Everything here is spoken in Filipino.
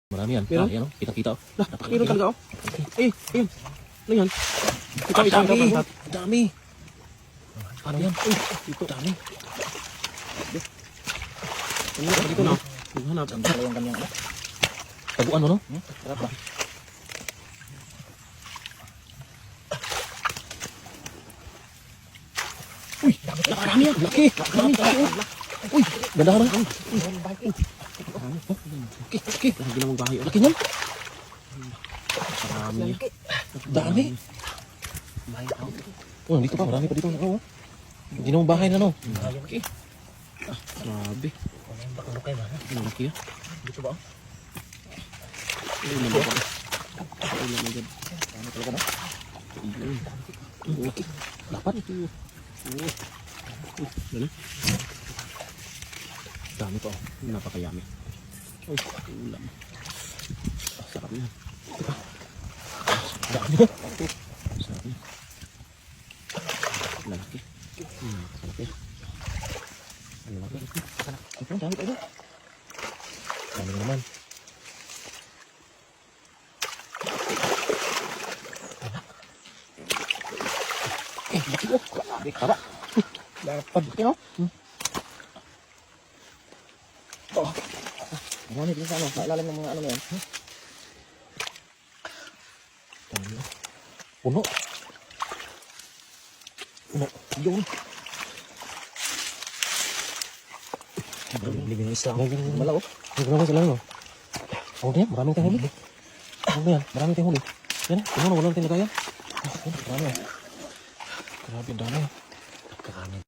Marami yan. Meron? Ayan o, kita-kita o. Lah, meron talaga oh. Ayun. Ano yan? Ito, Dami. ito. Dami. Ano yan? Dito. Dami. Dito na. Hanap. Ang dalawa yung kanyang ano. Taguan mo no? Sarap ba? Uy, nakarami yan. Laki. Nakarami. Uy, ganda ka na. Laki. Lagi namang bahay. Laki niyan. Marami. Dami. Oh, dito pa. Marami pa dito. Oh. Hindi naman bahay na no. Grabe. Ano kayo ba? Ang laki ah. Dito ba? Ayun naman ba? Ayun naman dyan. Ano talaga na? Ang laki. Dapat. Ano? Dami pa oh. Napakayami. Uy, ulam. Sarap yan. Dami. Sarap yan. Lalaki. Napakalaki. Ang laki. Ito, dami pa ito. Dami na naman. Laki oh. Grabe. Tara. Dapat. Laki no? Marami din sa ano. Nailalim ng mga ano na yan. Dami oh. Puno. Puno. Yun. Libing ng isla. Malaw. Malaw. Marami sila no? Oh, yan. Maraming tayong huli. Ano yan? Maraming tayong huli. Yan. Ano na? Walang tinagayan. Marami. Grabe, dami. Karami.